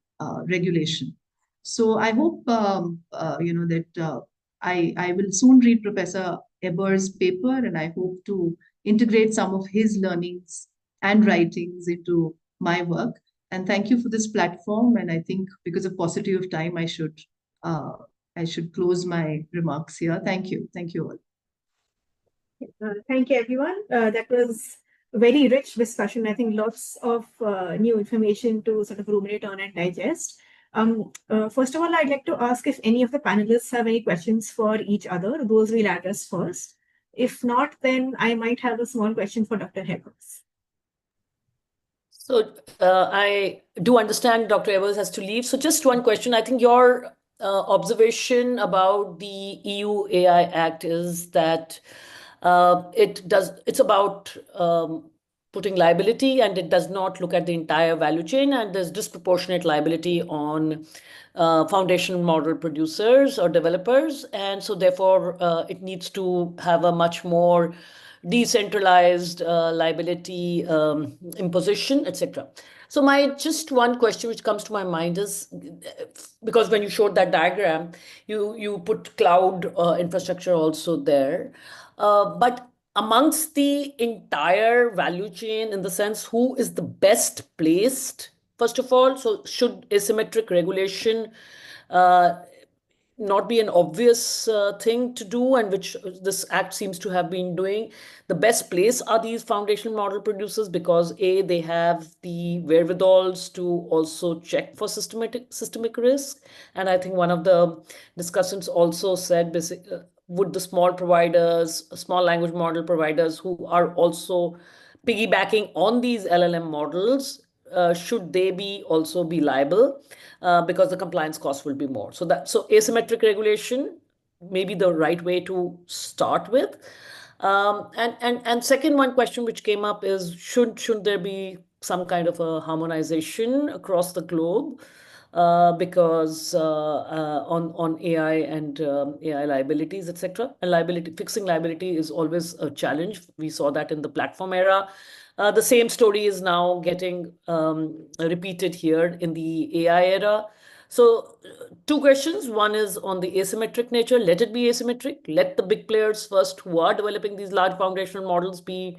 regulation. So I hope, that I will soon read Professor Ebers' paper, and I hope to integrate some of his learnings and writings into my work. And thank you for this platform. And I think because of paucity of time, I should close my remarks here. Thank you. Thank you all. Thank you, everyone. That was a very rich discussion. I think lots of new information to sort of ruminate on and digest. First of all, I'd like to ask if any of the panelists have any questions for each other. Those we'll address first. If not, then I might have a small question for Dr. Ebers. So I do understand Dr. Evers has to leave. So just one question. I think your observation about the EU AI Act is that it's about putting liability, and it does not look at the entire value chain, and there's disproportionate liability on foundation model producers or developers. And so therefore it needs to have a much more decentralized liability imposition, etc. So my just one question which comes to my mind is, because when you showed that diagram, you put cloud infrastructure also there, but amongst the entire value chain, in the sense, who is the best placed, first of all? So should asymmetric regulation not be an obvious thing to do, and which this act seems to have been doing? The best place are these foundation model producers, because A, they have the wherewithals to also check for systemic risk. And I think one of the discussants also said, would the small providers, small language model providers who are also piggybacking on these LLM models, should they also be liable, because the compliance cost will be more? So asymmetric regulation may be the right way to start with. And second one question which came up is, should there be some kind of a harmonization across the globe, because on AI and AI liabilities, etc. And fixing liability is always a challenge. We saw that in the platform era. The same story is now getting repeated here in the AI era. So two questions. One is on the asymmetric nature. Let it be asymmetric. Let the big players first who are developing these large foundational models be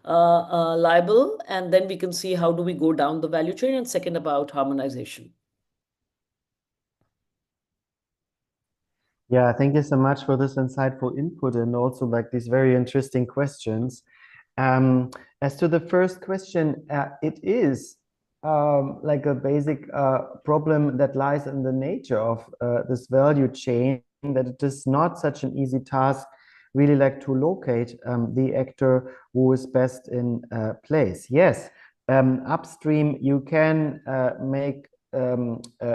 liable, and then we can see how do we go down the value chain. And second, about harmonization. Yeah, thank you so much for this insightful input, and also like these very interesting questions. As to the first question, it is like a basic problem that lies in the nature of this value chain, that it is not such an easy task really like to locate the actor who is best in place. Yes, upstream you can make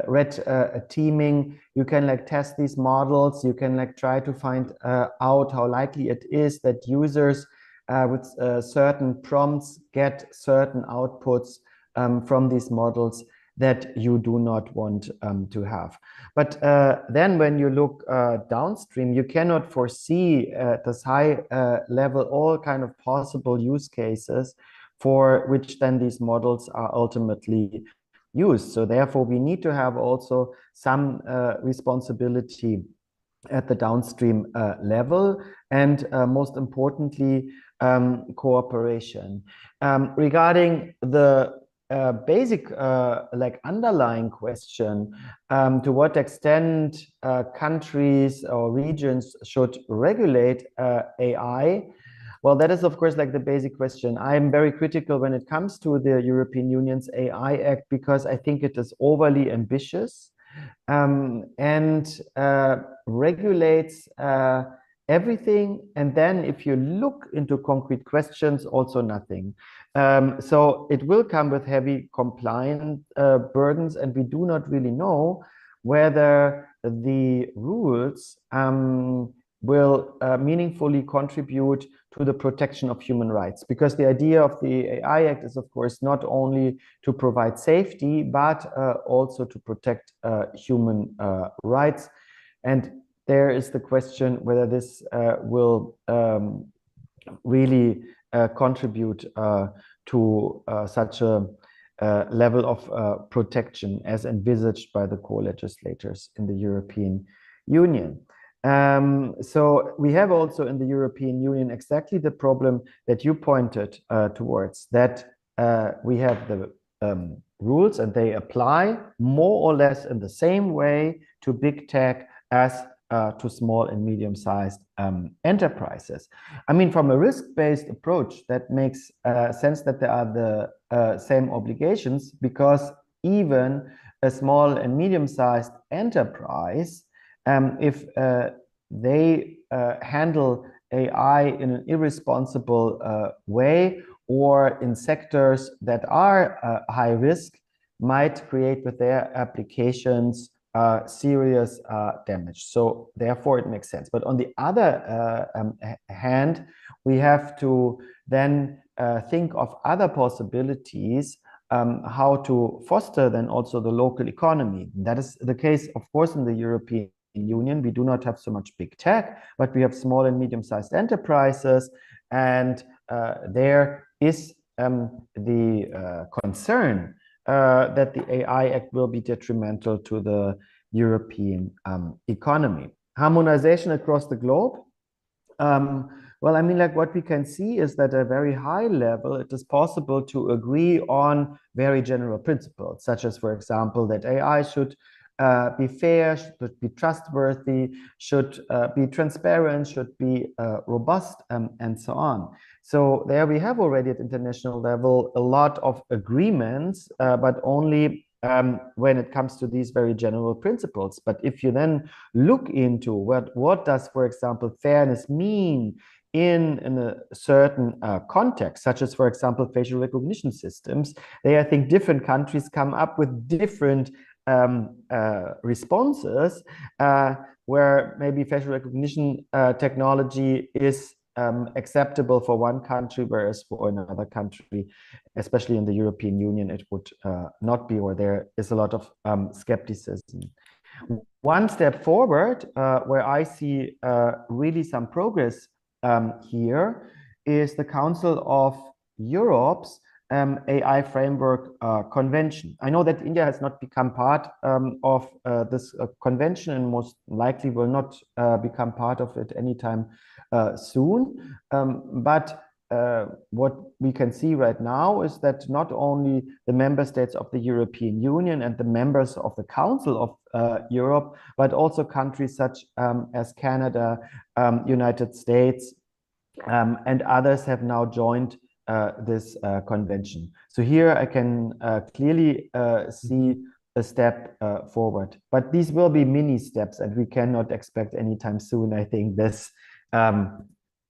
red teaming, you can like test these models, you can like try to find out how likely it is that users with certain prompts get certain outputs from these models that you do not want to have. But then when you look downstream, you cannot foresee at this high level all kind of possible use cases for which then these models are ultimately used. So therefore, we need to have also some responsibility at the downstream level, and most importantly, cooperation. Regarding the basic like underlying question, to what extent countries or regions should regulate AI? Well, that is, of course, like the basic question. I'm very critical when it comes to the European Union's AI Act, because I think it is overly ambitious and regulates everything. And then if you look into concrete questions, also nothing. So it will come with heavy compliance burdens, and we do not really know whether the rules will meaningfully contribute to the protection of human rights. Because the idea of the AI Act is, of course, not only to provide safety, but also to protect human rights. And there is the question whether this will really contribute to such a level of protection as envisaged by the co-legislators in the European Union. So we have also in the European Union exactly the problem that you pointed towards, that we have the rules and they apply more or less in the same way to big tech as to small and medium-sized enterprises. I mean, from a risk-based approach, that makes sense that there are the same obligations, because even a small and medium-sized enterprise, if they handle AI in an irresponsible way, or in sectors that are high risk, might create with their applications serious damage. So therefore it makes sense. But on the other hand, we have to then think of other possibilities how to foster then also the local economy. That is the case, of course, in the European Union. We do not have so much big tech, but we have small and medium-sized enterprises, and there is the concern that the AI Act will be detrimental to the European economy. Harmonization across the globe. Well, I mean, like what we can see is that at a very high level, it is possible to agree on very general principles, such as, for example, that AI should be fair, should be trustworthy, should be transparent, should be robust, and so on. So there we have already at international level a lot of agreements, but only when it comes to these very general principles. But if you then look into what does, for example, fairness mean in a certain context, such as, for example, facial recognition systems, I think different countries come up with different responses, where maybe facial recognition technology is acceptable for one country, whereas for another country, especially in the European Union, it would not be, or there is a lot of skepticism. One step forward, where I see really some progress here, is the Council of Europe's AI Framework Convention. I know that India has not become part of this convention, and most likely will not become part of it anytime soon. But what we can see right now is that not only the member states of the European Union and the members of the Council of Europe, but also countries such as Canada, United States, and others have now joined this convention. So here I can clearly see a step forward, but these will be mini steps, and we cannot expect anytime soon, I think, this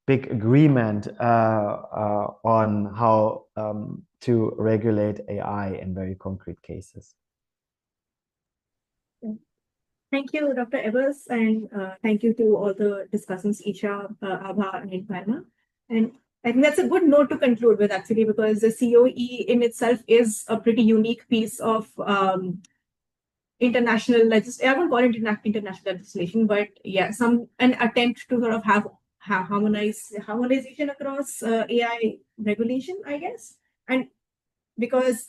big agreement on how to regulate AI in very concrete cases. Thank you, Dr. Ebers, and thank you to all the discussants, Isha, Abha, and Palma. And I think that's a good note to conclude with, actually, because the COE in itself is a pretty unique piece of international legislation. I won't call it international legislation, but yeah, an attempt to sort of have harmonization across AI regulation, I guess, and because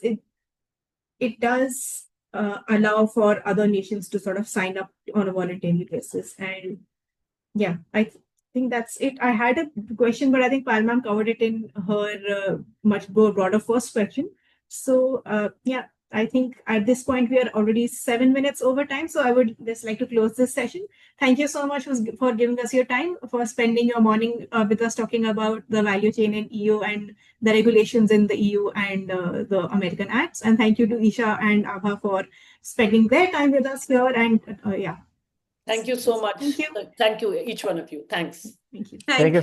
it does allow for other nations to sort of sign up on a voluntary basis. And yeah, I think that's it. I had a question, but I think Palma covered it in her much more broader first question. So yeah, I think at this point we are already 7 minutes over time. So I would just like to close this session. Thank you so much for giving us your time, for spending your morning with us talking about the value chain in EU and the regulations in the EU and the American acts. And thank you to Isha and Abha for spending their time with us here. And yeah. Thank you so much. Thank you. Thank you, each one of you. Thanks. Thank you. Thank you so